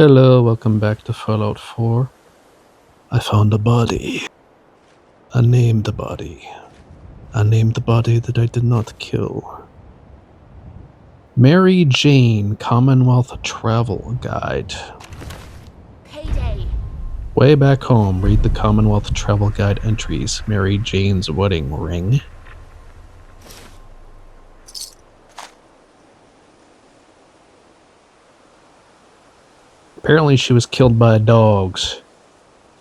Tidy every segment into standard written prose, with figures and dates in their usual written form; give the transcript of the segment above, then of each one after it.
Hello, welcome back to Fallout 4. I found a body. A named body. A named body that I did not kill. Mary Jane, Commonwealth Travel Guide. Payday. Way back home, read the Commonwealth Travel Guide entries. Mary Jane's wedding ring. Apparently she was killed by dogs.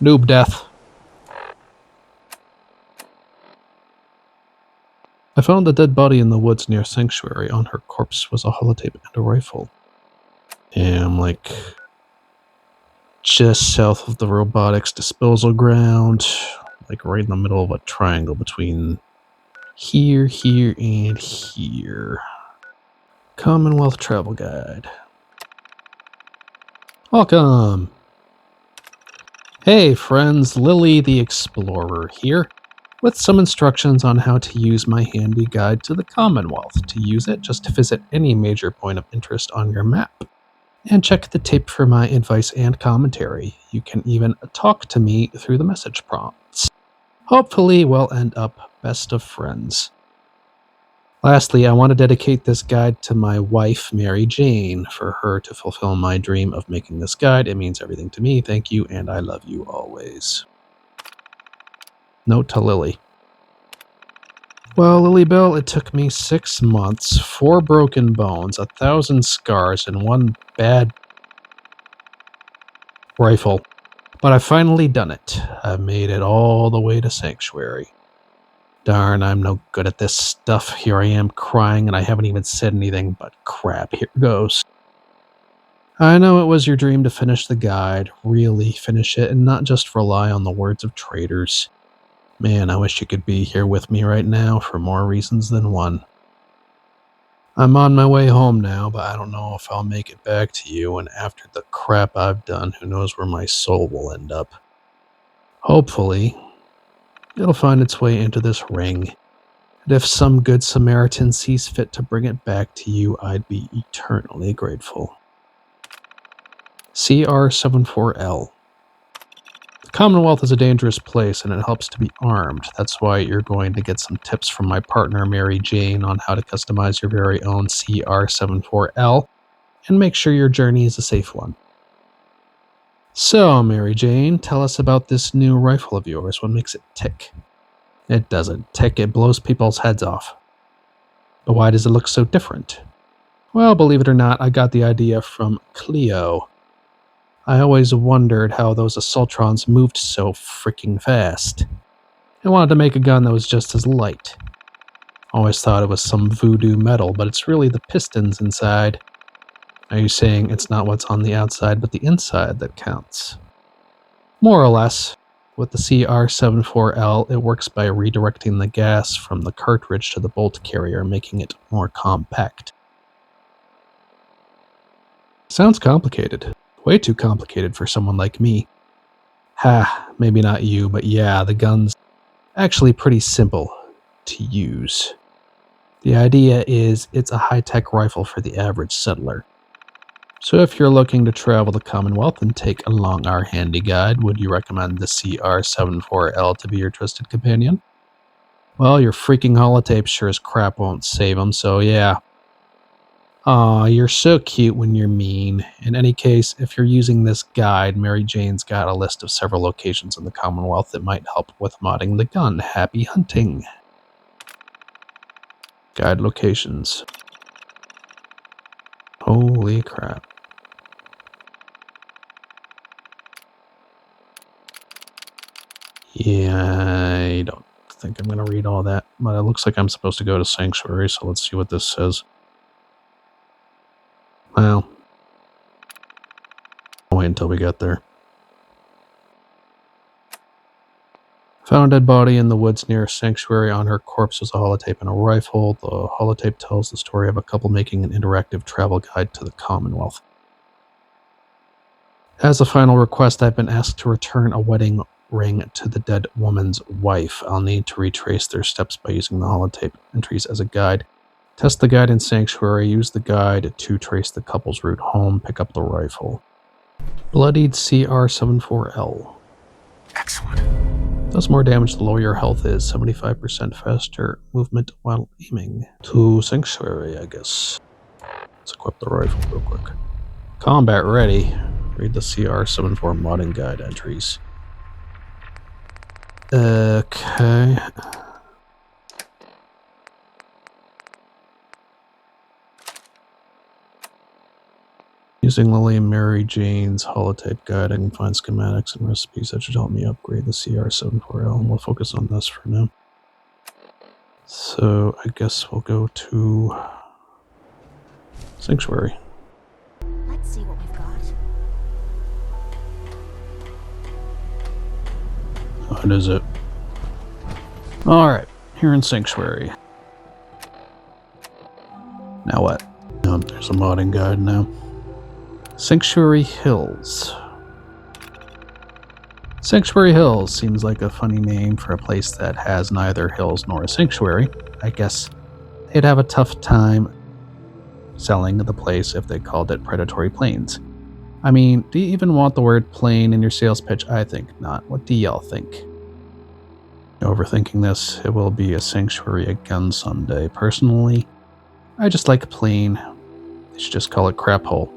Noob death. I found a dead body in the woods near Sanctuary. On her corpse was a holotape and a rifle. Yeah, I'm like just south of the robotics disposal ground, like right in the middle of a triangle between here, here, and here. Commonwealth Travel Guide. Welcome! Hey friends, Lily the Explorer here, with some instructions on how to use my handy guide to the Commonwealth. To use it, just visit any major point of interest on your map. And check the tape for my advice and commentary. You can even talk to me through the message prompts. Hopefully, we'll end up best of friends. Lastly, I want to dedicate this guide to my wife, Mary Jane. For her to fulfill my dream of making this guide, it means everything to me. Thank you, and I love you always. Note to Lily. Well, Lilybell, it took me 6 months, 4 broken bones, 1,000 scars, and 1 bad rifle. But I've finally done it. I've made it all the way to Sanctuary. Darn, I'm no good at this stuff. Here I am crying and I haven't even said anything, but crap, here goes. I know it was your dream to finish the guide, really finish it, and not just rely on the words of traitors. Man, I wish you could be here with me right now for more reasons than one. I'm on my way home now, but I don't know if I'll make it back to you, and after the crap I've done, who knows where my soul will end up. Hopefully, it'll find its way into this ring, and if some good Samaritan sees fit to bring it back to you, I'd be eternally grateful. CR74L. The Commonwealth is a dangerous place, and it helps to be armed. That's why you're going to get some tips from my partner Mary Jane on how to customize your very own CR74L, and make sure your journey is a safe one. So, Mary Jane, tell us about this new rifle of yours. What makes it tick? It doesn't tick, it blows people's heads off. But why does it look so different? Well, believe it or not, I got the idea from Cleo. I always wondered how those assaultrons moved so freaking fast. I wanted to make a gun that was just as light. Always thought it was some voodoo metal, but it's really the pistons inside. Are you saying it's not what's on the outside, but the inside that counts? More or less. With the CR74L, it works by redirecting the gas from the cartridge to the bolt carrier, making it more compact. Sounds complicated. Way too complicated for someone like me. Maybe not you, but yeah, the gun's actually pretty simple to use. The idea is it's a high-tech rifle for the average settler. So if you're looking to travel the Commonwealth and take along our handy guide, would you recommend the CR74L to be your trusted companion? Well, your freaking holotape sure as crap won't save them, so yeah. Aw, you're so cute when you're mean. In any case, if you're using this guide, Mary Jane's got a list of several locations in the Commonwealth that might help with modding the gun. Happy hunting! Guide locations. Holy crap. Yeah, I don't think I'm going to read all that, but it looks like I'm supposed to go to Sanctuary, so let's see what this says. Well, I'll wait until we get there. Found a dead body in the woods near Sanctuary. On her corpse was a holotape and a rifle. The holotape tells the story of a couple making an interactive travel guide to the Commonwealth. As a final request, I've been asked to return a wedding ring to the dead woman's wife. I'll need to retrace their steps by using the holotape entries as a guide. Test the guide in Sanctuary. Use the guide to trace the couple's route home. Pick up the rifle. Bloodied CR74L. Excellent. Does more damage the lower your health is. 75% faster movement while aiming. To Sanctuary, I guess. Let's equip the rifle real quick. Combat ready. Read the CR74 modding guide entries. Okay. Using Lily and Mary Jane's holotape guide, I can find schematics and recipes that should help me upgrade the CR74L, and we'll focus on this for now. So I guess we'll go to Sanctuary. Let's see what we've got. What is it? Alright, here in Sanctuary. Now what? Oh, there's a modding guide now. Sanctuary Hills. Sanctuary Hills seems like a funny name for a place that has neither hills nor a sanctuary. I guess they'd have a tough time selling the place if they called it Predatory Plains. I mean, do you even want the word plain in your sales pitch? I think not. What do y'all think? Overthinking this, it will be a sanctuary again someday. Personally, I just like plain. They should just call it Crap Hole.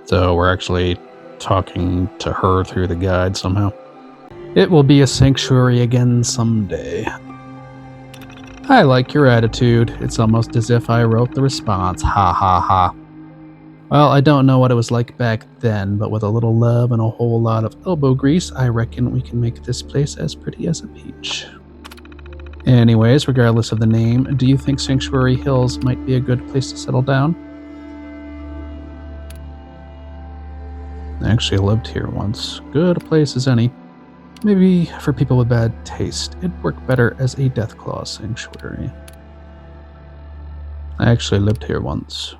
So we're actually talking to her through the guide somehow. It will be a sanctuary again someday. I like your attitude. It's almost as if I wrote the response. Ha ha ha. Well, I don't know what it was like back then, but with a little love and a whole lot of elbow grease, I reckon we can make this place as pretty as a peach. Anyways, regardless of the name, do you think Sanctuary Hills might be a good place to settle down? I actually lived here once. Good a place as any. Maybe for people with bad taste, it'd work better as a Deathclaw sanctuary. I actually lived here once.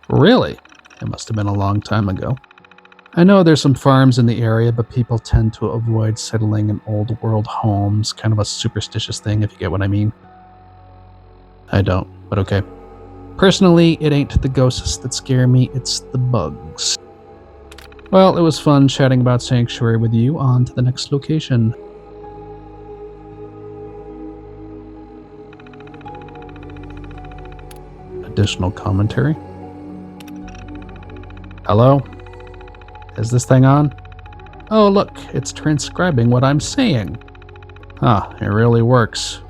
Really? It must have been a long time ago. I know there's some farms in the area, but people tend to avoid settling in old world homes. Kind of a superstitious thing, if you get what I mean. I don't, but okay. Personally, it ain't the ghosts that scare me, it's the bugs. Well, it was fun chatting about Sanctuary with you. On to the next location. Additional commentary. Hello? Is this thing on? Oh, look, it's transcribing what I'm saying. Huh, it really works.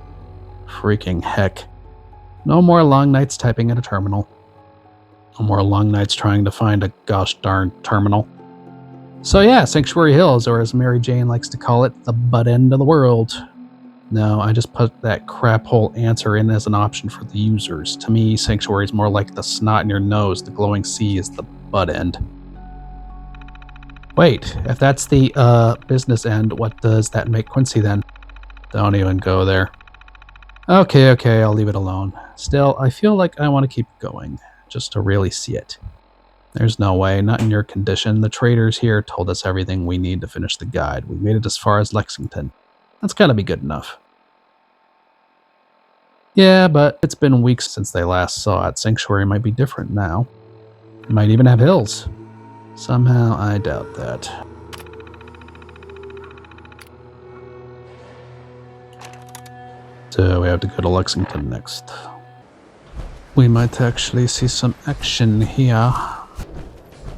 Freaking heck. No more long nights typing at a terminal. No more long nights trying to find a gosh darn terminal. So yeah, Sanctuary Hills, or as Mary Jane likes to call it, the butt end of the world. No, I just put that crap hole answer in as an option for the users. To me, Sanctuary is more like the snot in your nose. The glowing sea is the butt end. Wait, if that's the business end, what does that make Quincy then? Don't even go there. Okay, I'll leave it alone. Still, I feel like I want to keep going, just to really see it. There's no way, not in your condition. The traders here told us everything we need to finish the guide. We made it as far as Lexington. That's gotta be good enough. Yeah, but it's been weeks since they last saw it. Sanctuary might be different now. It might even have hills. Somehow, I doubt that. So we have to go to Lexington next. We might actually see some action here.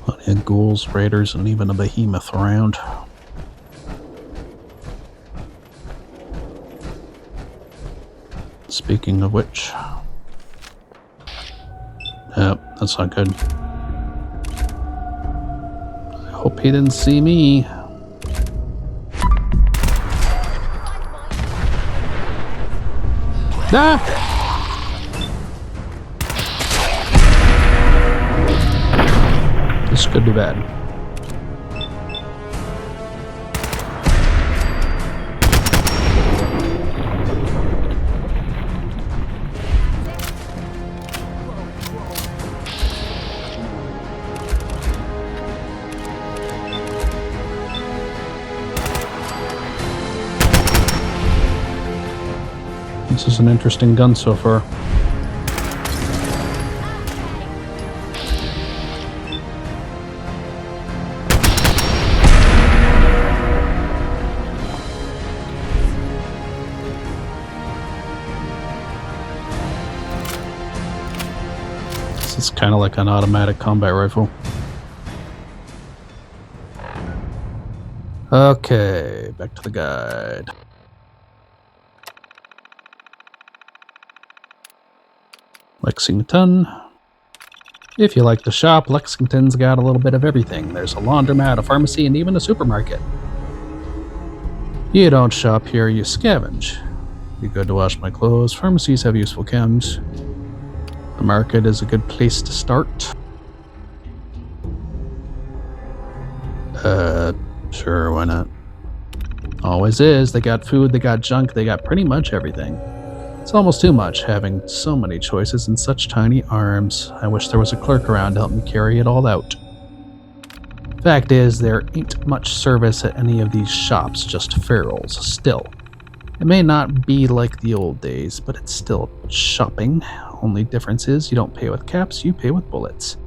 Plenty of ghouls, raiders, and even a behemoth around. Speaking of which... Yep, that's not good. I hope he didn't see me. Ah! This could be bad. This is an interesting gun so far. kind of like an automatic combat rifle. Okay, back to the guide. Lexington. If you like to shop, Lexington's got a little bit of everything. There's a laundromat, a pharmacy, and even a supermarket. You don't shop here, you scavenge. Be good to wash my clothes. Pharmacies have useful chems. The market is a good place to start. Sure, why not? Always is. They got food, they got junk, they got pretty much everything. It's almost too much, having so many choices and such tiny arms. I wish there was a clerk around to help me carry it all out. Fact is, there ain't much service at any of these shops, just ferals. Still, it may not be like the old days, but it's still shopping. Only difference is you don't pay with caps, you pay with bullets.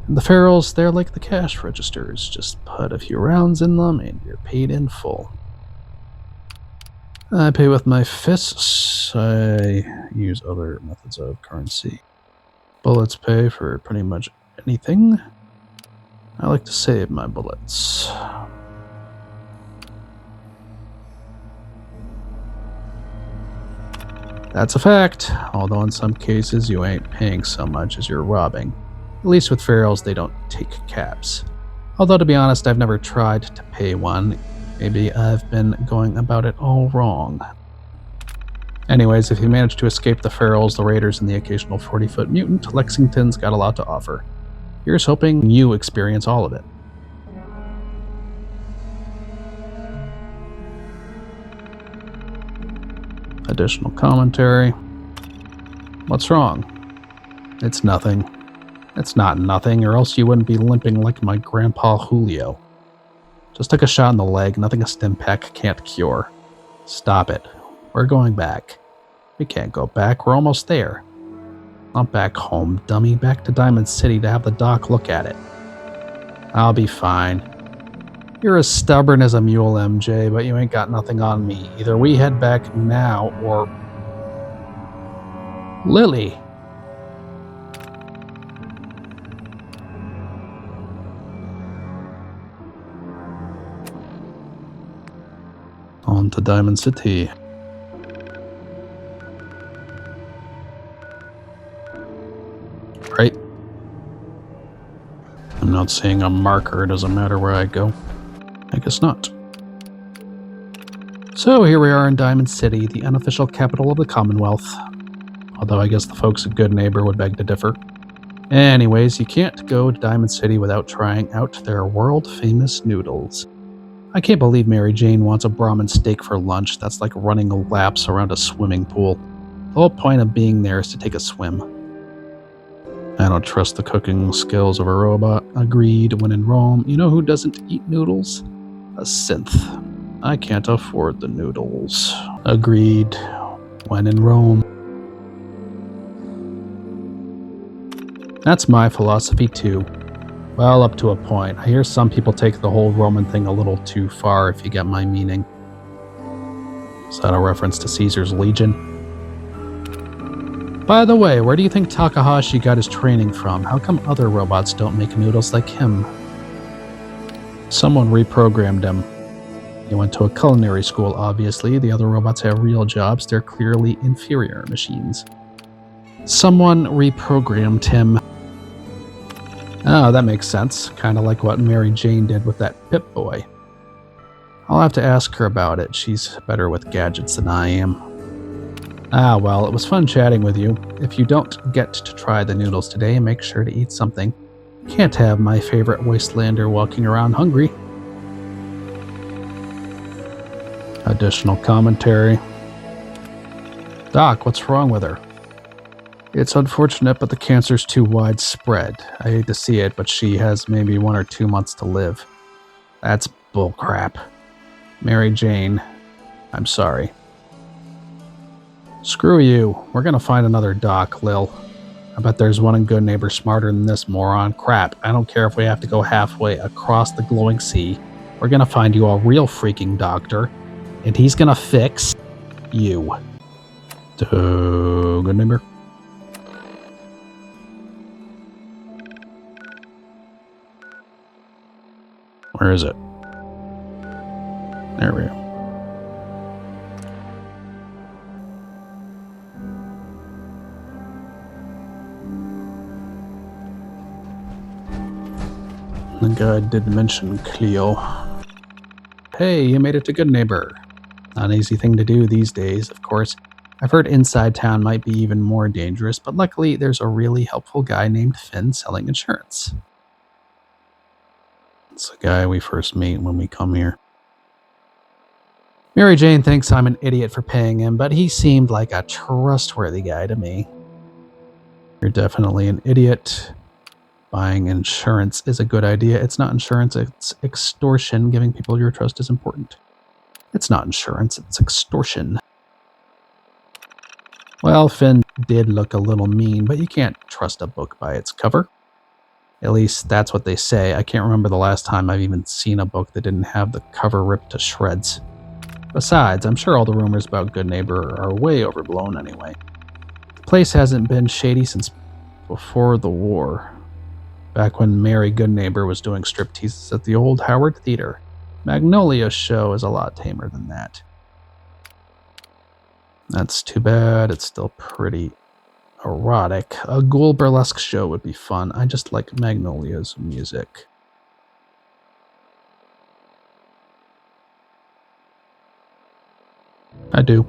And the ferals, they're like the cash registers. Just put a few rounds in them and you're paid in full. I pay with my fists. I use other methods of currency. Bullets pay for pretty much anything. I like to save my bullets. That's a fact, although in some cases you ain't paying so much as you're robbing. At least with ferals, they don't take caps. Although to be honest, I've never tried to pay one. Maybe I've been going about it all wrong. Anyways, if you manage to escape the ferals, the raiders, and the occasional 40-foot mutant, Lexington's got a lot to offer. Here's hoping you experience all of it. Additional commentary. What's wrong? It's nothing. It's not nothing, or else you wouldn't be limping like my grandpa Julio. Just took a shot in the leg, nothing a stim pack can't cure. Stop it. We're going back. We can't go back, we're almost there. Not back home, dummy. Back to Diamond City to have the doc look at it. I'll be fine. You're as stubborn as a mule, MJ, but you ain't got nothing on me. Either we head back now, or... Lily! On to Diamond City. Right? I'm not seeing a marker, it doesn't matter where I go. I guess not. So here we are in Diamond City, the unofficial capital of the Commonwealth. Although I guess the folks at Good Neighbor would beg to differ. Anyways, you can't go to Diamond City without trying out their world-famous noodles. I can't believe Mary Jane wants a Brahmin steak for lunch. That's like running laps around a swimming pool. The whole point of being there is to take a swim. I don't trust the cooking skills of a robot. Agreed. When in Rome, you know who doesn't eat noodles? A synth. I can't afford the noodles. Agreed. When in Rome. That's my philosophy too. Well, up to a point. I hear some people take the whole Roman thing a little too far, if you get my meaning. Is that a reference to Caesar's Legion? By the way, where do you think Takahashi got his training from? How come other robots don't make noodles like him? Someone reprogrammed him. He went to a culinary school, obviously. The other robots have real jobs. They're clearly inferior machines. Someone reprogrammed him. Oh, that makes sense. Kind of like what Mary Jane did with that Pip-Boy. I'll have to ask her about it. She's better with gadgets than I am. Ah, well, it was fun chatting with you. If you don't get to try the noodles today, make sure to eat something. Can't have my favorite wastelander walking around hungry. Additional commentary. Doc, what's wrong with her? It's unfortunate, but the cancer's too widespread. I hate to see it, but she has maybe 1 or 2 months to live. That's bullcrap. Mary Jane, I'm sorry. Screw you. We're gonna find another doc, Lil. I bet there's one in Good Neighbor smarter than this moron. Crap, I don't care if we have to go halfway across the glowing sea. We're gonna find you a real freaking doctor, and he's gonna fix you. Good Neighbor. Where is it? There we go. The guide did mention Cleo. Hey, you made it to Good Neighbor. Not an easy thing to do these days, of course. I've heard inside town might be even more dangerous, but luckily there's a really helpful guy named Finn selling insurance. It's the guy we first meet when we come here. Mary Jane thinks I'm an idiot for paying him, but he seemed like a trustworthy guy to me. You're definitely an idiot. Buying insurance is a good idea. It's not insurance, it's extortion. Giving people your trust is important. It's not insurance, it's extortion. Well, Finn did look a little mean, but you can't trust a book by its cover. At least that's what they say. I can't remember the last time I've even seen a book that didn't have the cover ripped to shreds. Besides, I'm sure all the rumors about Good Neighbor are way overblown anyway. The place hasn't been shady since before the war. Back when Mary Goodneighbor was doing stripteases at the old Howard Theater. Magnolia's show is a lot tamer than that. That's too bad. It's still pretty erotic. A ghoul burlesque show would be fun. I just like Magnolia's music. I do.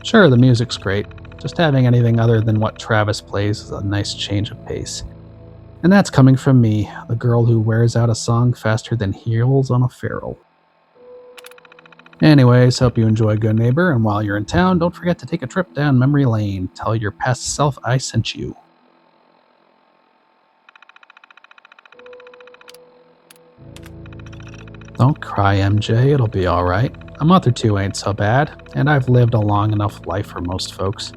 Sure, the music's great. Just having anything other than what Travis plays is a nice change of pace. And that's coming from me, the girl who wears out a song faster than heels on a ferrule. Anyways, hope you enjoy Good Neighbor, and while you're in town, don't forget to take a trip down memory lane. Tell your past self I sent you. Don't cry, MJ, it'll be alright. A month or two ain't so bad, and I've lived a long enough life for most folks.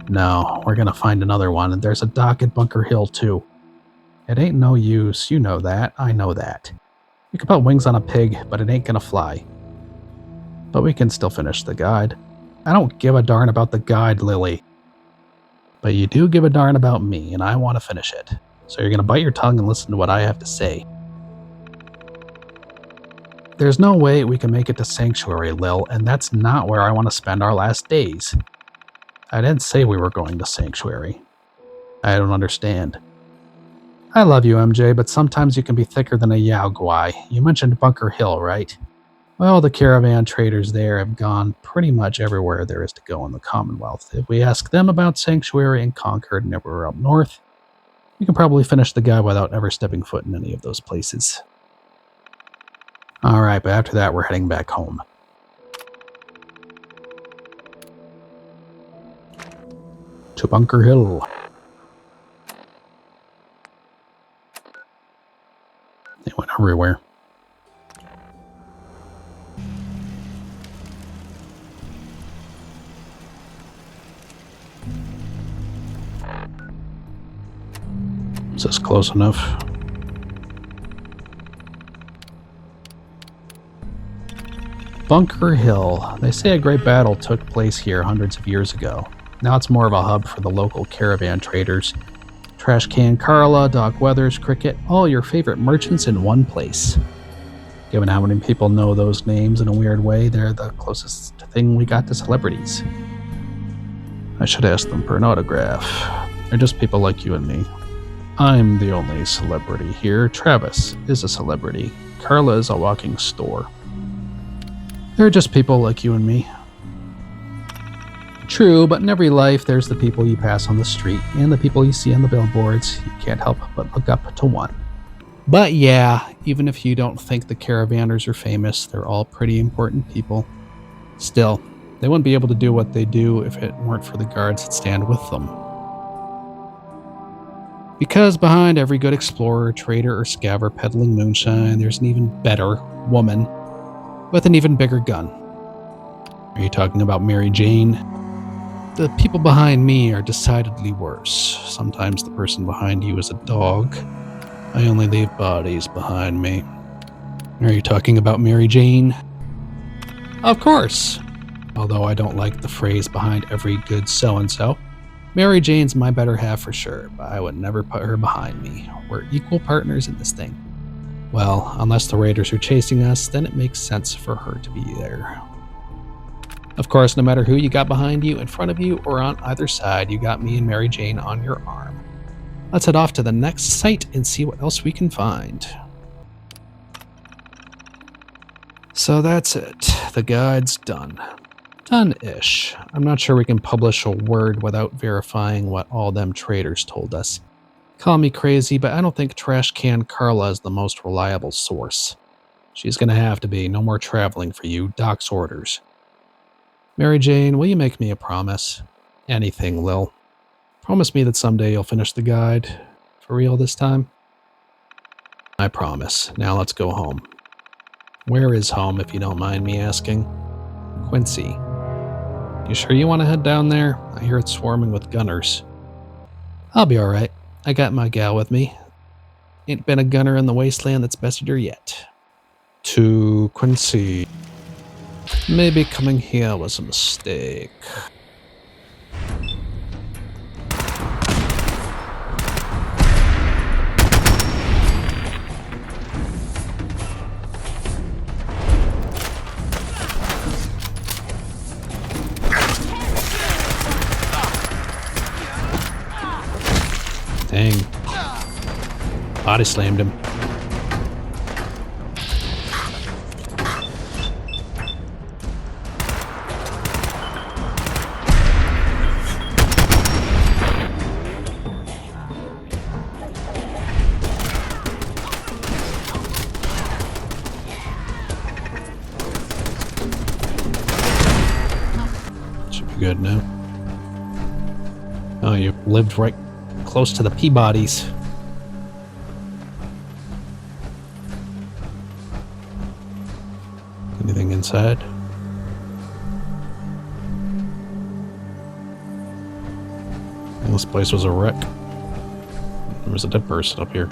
No, we're gonna find another one, and there's a dock at Bunker Hill, too. It ain't no use, you know that, I know that. You can put wings on a pig, but it ain't gonna fly. But we can still finish the guide. I don't give a darn about the guide, Lily. But you do give a darn about me, and I want to finish it. So you're gonna bite your tongue and listen to what I have to say. There's no way we can make it to Sanctuary, Lil, and that's not where I want to spend our last days. I didn't say we were going to Sanctuary. I don't understand. I love you, MJ, but sometimes you can be thicker than a Yao Guai. You mentioned Bunker Hill, right? Well, the caravan traders there have gone pretty much everywhere there is to go in the Commonwealth. If we ask them about Sanctuary and Concord and everywhere up north, we can probably finish the guide without ever stepping foot in any of those places. Alright, but after that, we're heading back home. To Bunker Hill. They went everywhere. Is this close enough? Bunker Hill. They say a great battle took place here hundreds of years ago. Now it's more of a hub for the local caravan traders. Trash Can Carla, Doc Weathers, Cricket, all your favorite merchants in one place. Given how many people know those names in a weird way, they're the closest thing we got to celebrities. I should ask them for an autograph. They're just people like you and me. I'm the only celebrity here. Travis is a celebrity. Carla is a walking store. They're just people like you and me. True, but in every life, there's the people you pass on the street and the people you see on the billboards. You can't help but look up to one. But yeah, even if you don't think the caravanners are famous, they're all pretty important people. Still, they wouldn't be able to do what they do if it weren't for the guards that stand with them. Because behind every good explorer, trader, or scaver peddling moonshine, there's an even better woman with an even bigger gun. Are you talking about Mary Jane? The people behind me are decidedly worse. Sometimes the person behind you is a dog. I only leave bodies behind me. Are you talking about Mary Jane? Of course! Although I don't like the phrase behind every good so-and-so. Mary Jane's my better half for sure, but I would never put her behind me. We're equal partners in this thing. Well, unless the raiders are chasing us, then it makes sense for her to be there. Of course, no matter who you got behind you, in front of you, or on either side, you got me and Mary Jane on your arm. Let's head off to the next site and see what else we can find. So that's it. The guide's done. Done-ish. I'm not sure we can publish a word without verifying what all them traders told us. Call me crazy, but I don't think Trash Can Carla is the most reliable source. She's gonna have to be. No more traveling for you. Doc's orders. Mary Jane, will you make me a promise? Anything, Lil. Promise me that someday you'll finish the guide. For real this time? I promise. Now let's go home. Where is home, if you don't mind me asking? Quincy. You sure you want to head down there? I hear it's swarming with gunners. I'll be alright. I got my gal with me. Ain't been a gunner in the wasteland that's bested her yet. To Quincy. Maybe coming here was a mistake. Dang. Body slammed him. Should be good now. Oh, you lived right close to the Peabodys. Anything inside? This place was a wreck. There was a dead person up here.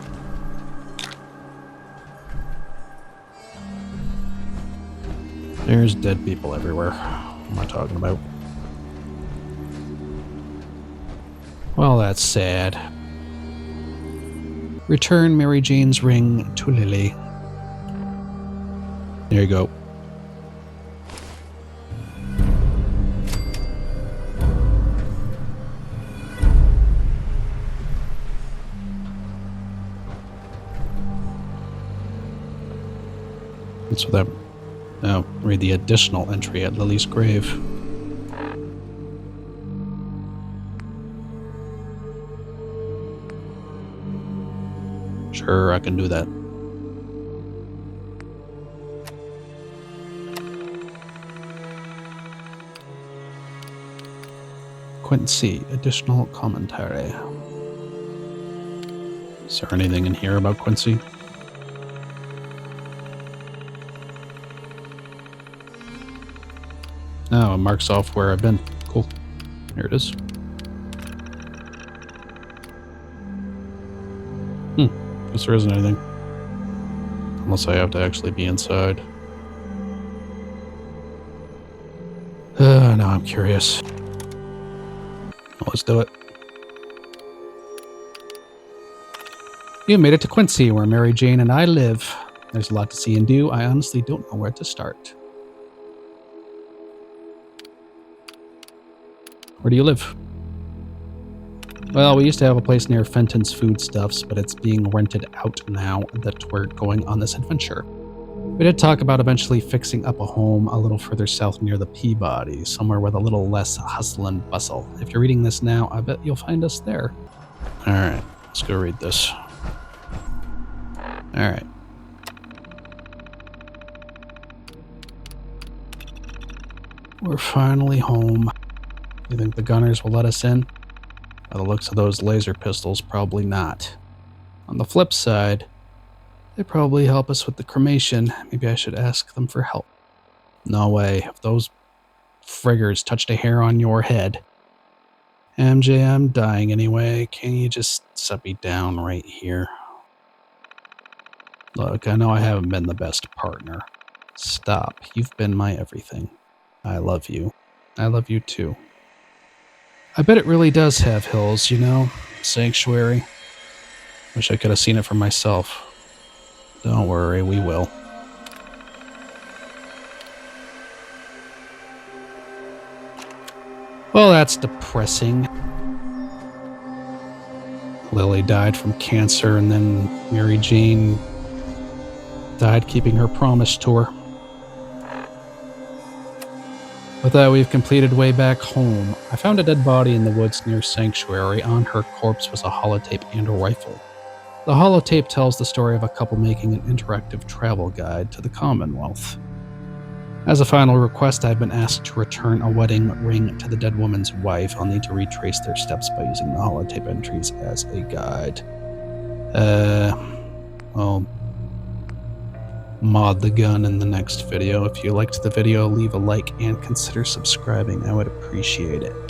There's dead people everywhere. What am I talking about? Well, that's sad. Return Mary Jane's ring to Lily. There you go. What's with that? Now, read the additional entry at Lily's grave. Sure, I can do that. Quincy, additional commentary. Is there anything in here about Quincy? Oh, it marks off where I've been. Cool. Here it is. Guess there isn't anything. Unless I have to actually be inside. Now I'm curious. Well, let's do it. You made it to Quincy, where Mary Jane and I live. There's a lot to see and do. I honestly don't know where to start. Where do you live? Well, we used to have a place near Fenton's Foodstuffs, but it's being rented out now that we're going on this adventure. We did talk about eventually fixing up a home a little further south near the Peabody, somewhere with a little less hustle and bustle. If you're reading this now, I bet you'll find us there. Alright, let's go read this. Alright. We're finally home. You think the gunners will let us in? By the looks of those laser pistols, probably not. On the flip side, they probably help us with the cremation. Maybe I should ask them for help. No way. If those friggers touched a hair on your head. MJ, I'm dying anyway. Can you just set me down right here? Look, I know I haven't been the best partner. Stop. You've been my everything. I love you. I love you too. I bet it really does have hills, you know? Sanctuary. Wish I could have seen it for myself. Don't worry, we will. Well, that's depressing. Lily died from cancer, and then Mary Jane died keeping her promise to her. With that, we've completed way back home. I found a dead body in the woods near Sanctuary. On her corpse was a holotape and a rifle. The holotape tells the story of a couple making an interactive travel guide to the Commonwealth. As a final request, I've been asked to return a wedding ring to the dead woman's wife. I'll need to retrace their steps by using the holotape entries as a guide. Well, mod the gun in the next video. If you liked the video, leave a like and consider subscribing. I would appreciate it.